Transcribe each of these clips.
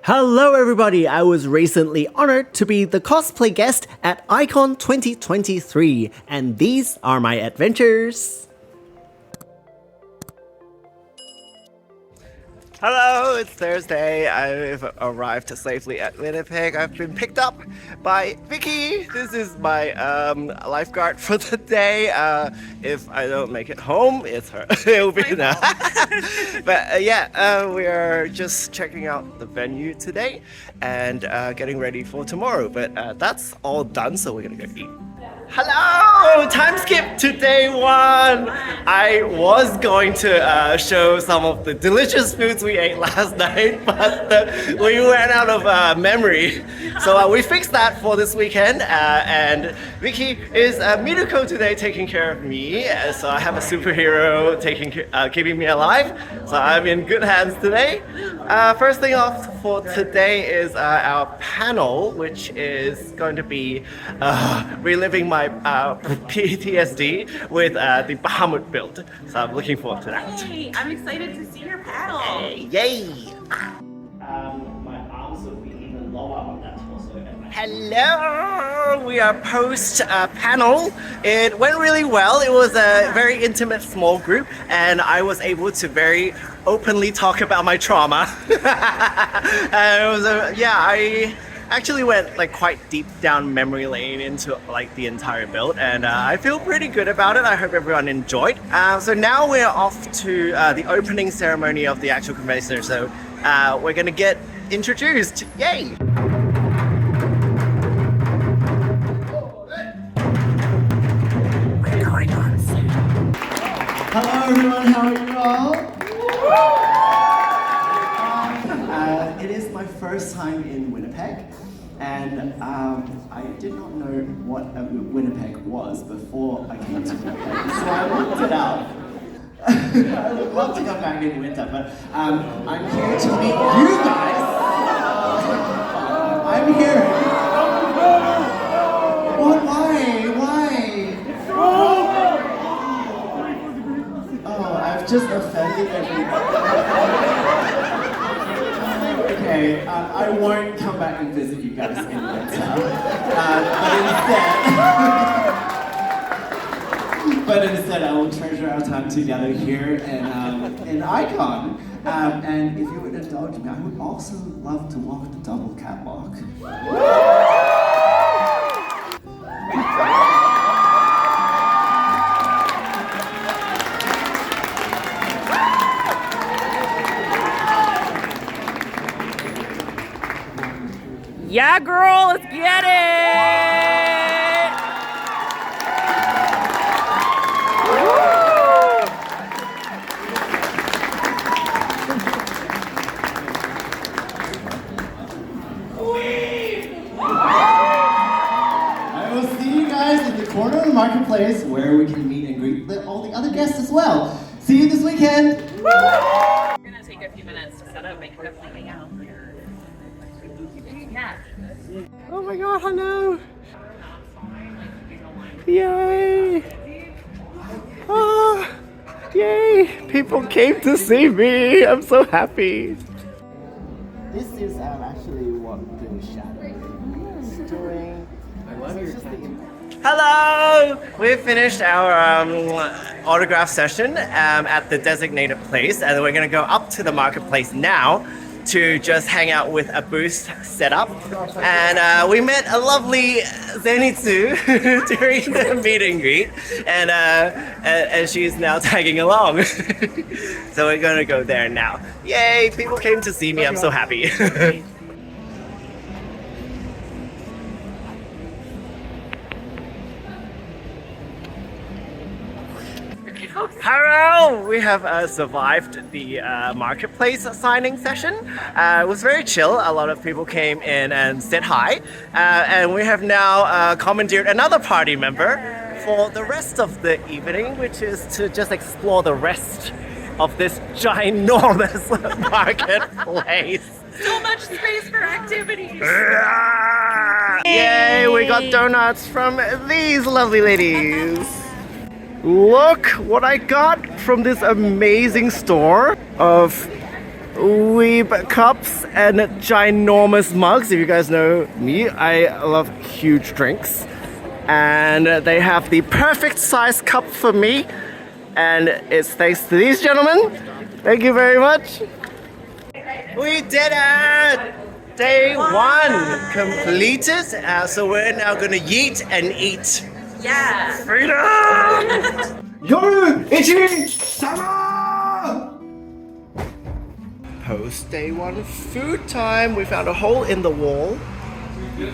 Hello everybody, I was recently honored to be the cosplay guest at Ai-kon 2023, and these are my adventures. Hello, it's Thursday. I've arrived safely at Winnepeg. I've been picked up by Vicky. This is my lifeguard for the day. If I don't make it home, it's her. It'll be now. But we are just checking out the venue today and getting ready for tomorrow. But that's all done, so we're gonna go eat. Hello! Time skip to day one! I was going to show some of the delicious foods we ate last night, but we ran out of memory. So we fixed that for this weekend, and Vicky is Miruko today taking care of me. So I have a superhero keeping me alive, so I'm in good hands today. First thing off for today is our panel, which is going to be reliving my PTSD with the Bahamut build. So I'm looking forward to that. Hey, I'm excited to see your paddle. Hey, yay! My arms will be even lower on that torso. Hello! We are post panel. It went really well. It was a very intimate small group, and I was able to very openly talk about my trauma. And it was I actually went like quite deep down memory lane into like the entire build, and I feel pretty good about it. I hope everyone enjoyed. So now we're off to the opening ceremony of the actual convention. So we're gonna get introduced. Yay! We're going on soon. Hello everyone, how are you all? It is my first time in Winnepeg, and I did not know what Winnepeg was before I came to Winnepeg, so I looked it up. I would love to come back in winter, but I'm here to meet you guys. I'm here. What? Why? Oh, I've just offended everybody. Okay, I won't come back and visit you guys in winter, but instead I will treasure our time together here in Ai-kon. And if you would indulge me, I would also love to walk the double catwalk. Yeah, girl, let's get it! I will see you guys in the corner of the marketplace where we can meet and greet all the other guests as well. See you this weekend! We're gonna take a few minutes to set up, make it hang out. Yeah. Oh my god, hello! Yay! Ah, yay! People came to see me! I'm so happy! This is actually what the shadow is doing. I love your Hello! We finished our autograph session at the designated place, and we're gonna go up to the marketplace now to just hang out with a booth set up. And we met a lovely Zenitsu during the meet and greet, and she's now tagging along. So we're gonna go there now. Yay, people came to see me, I'm so happy. Hello! We have survived the marketplace signing session. It was very chill. A lot of people came in and said hi. And we have now commandeered another party member for the rest of the evening, which is to just explore the rest of this ginormous marketplace. So much space for activities! Yay! We got donuts from these lovely ladies. Look what I got from this amazing store of weeb cups and ginormous mugs. If you guys know me, I love huge drinks. And they have the perfect size cup for me. And it's thanks to these gentlemen. Thank you very much. We did it! Day one completed. So we're now gonna yeet and eat. Yeah. Freedom! Yoru Ichi Sama! Post day one food time. We found a hole in the wall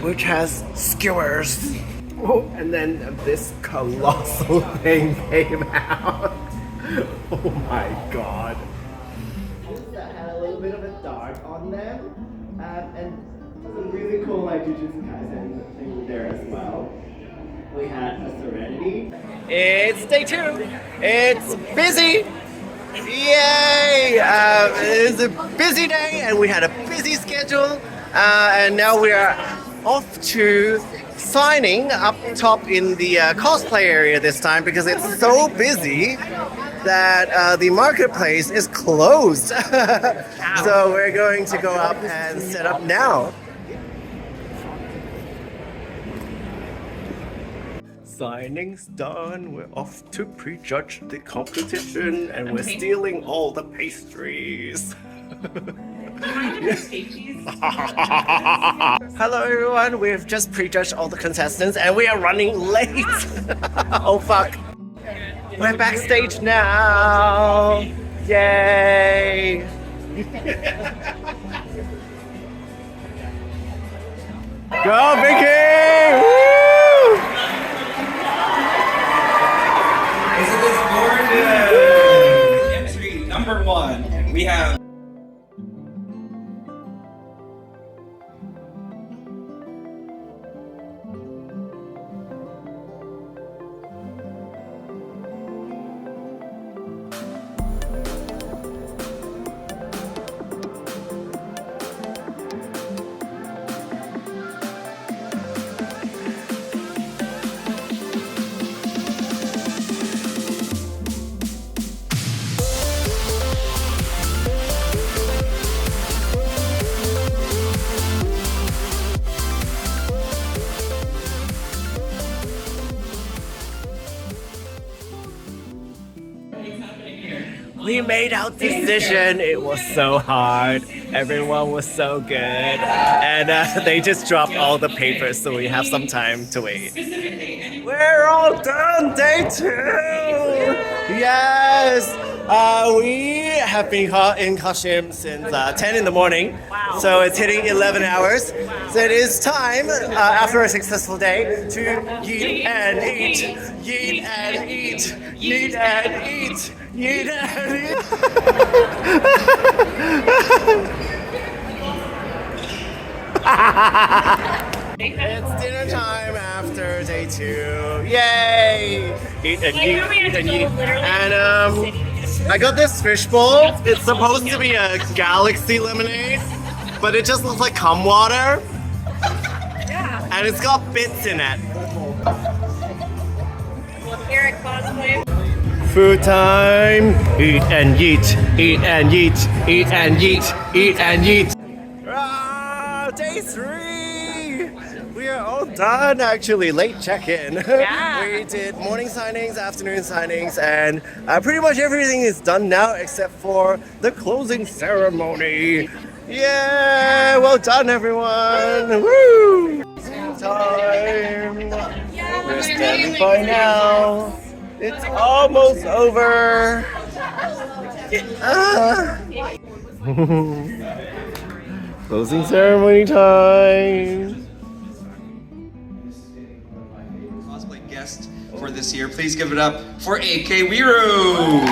which has skewers. Oh, and then this colossal thing came out. Oh my god. That had a little bit of a dart on them. And some really cool like Jujutsu Kaisen thing there as well. We had a Serenity. It's day two. It's busy. Yay! It was a busy day and we had a busy schedule. And now we are off to signing up top in the cosplay area this time because it's so busy that the marketplace is closed. So we're going to go up and set up now. Signing's done. We're off to prejudge the competition and we're stealing all the pastries. Hello everyone, we've just prejudged all the contestants and we are running late. Oh fuck. We're backstage now. Yay. Go Vicky! Woo! Elizabeth Gordon. Entry number 1. We have We made our decision. It was so hard. Everyone was so good. And they just dropped all the papers so we have some time to wait. We're all done, day 2! Yes! We have been in costume since 10 in the morning. Wow. So it's hitting 11 hours. So it is time, after a successful day, to yeet and eat. Yeet and eat. Yeet and eat. Yeet and eat. It's dinner time after day 2. Yay! Eat and eat, eat and eat. And I got this fishbowl. It's supposed to be a galaxy lemonade, but it just looks like cum water. Yeah. And it's got bits in it. Here at Cosplay. Food time. Eat and yeet. Eat and yeet. Eat and yeet. Eat and yeet. Ah, day 3. We are all done actually. Late check-in. Yeah. We did morning signings, afternoon signings, and pretty much everything is done now except for the closing ceremony. Yeah, well done everyone. Woo! Time. We're standing by now. It's almost over. Closing ceremony time. cosplay guest for this year. Please give it up for AK Wiru.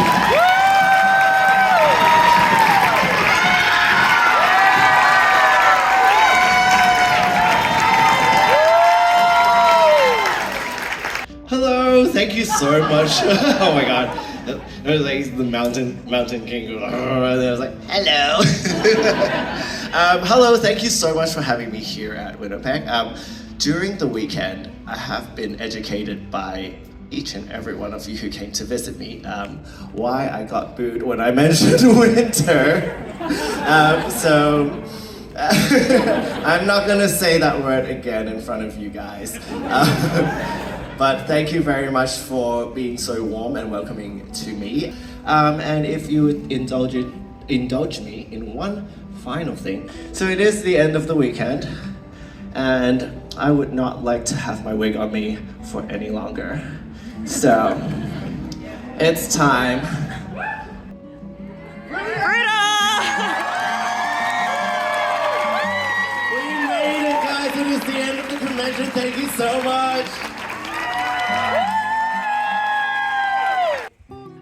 Hello, thank you so much. Oh my god. It was like the mountain king. And I was like, hello. Hello, thank you so much for having me here at Winnepeg. During the weekend, I have been educated by each and every one of you who came to visit me. Why I got booed when I mentioned winter. I'm not gonna say that word again in front of you guys. But thank you very much for being so warm and welcoming to me. And if you would indulge me in one final thing. So it is the end of the weekend, and I would not like to have my wig on me for any longer. So, it's time. We made it, guys. It is the end of the convention. Thank you so much.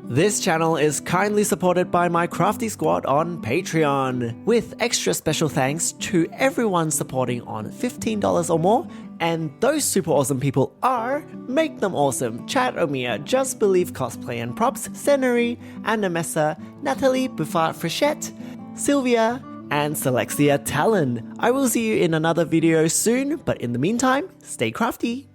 This channel is kindly supported by my crafty squad on Patreon, with extra special thanks to everyone supporting on $15 or more. And those super awesome people are Make Them Awesome, Chad Omiya, Just Believe Cosplay and Props, Senari, Anna Messa, Natalie Buffard-Frichette, Sylvia, and Selexia Talon. I will see you in another video soon, but in the meantime, stay crafty.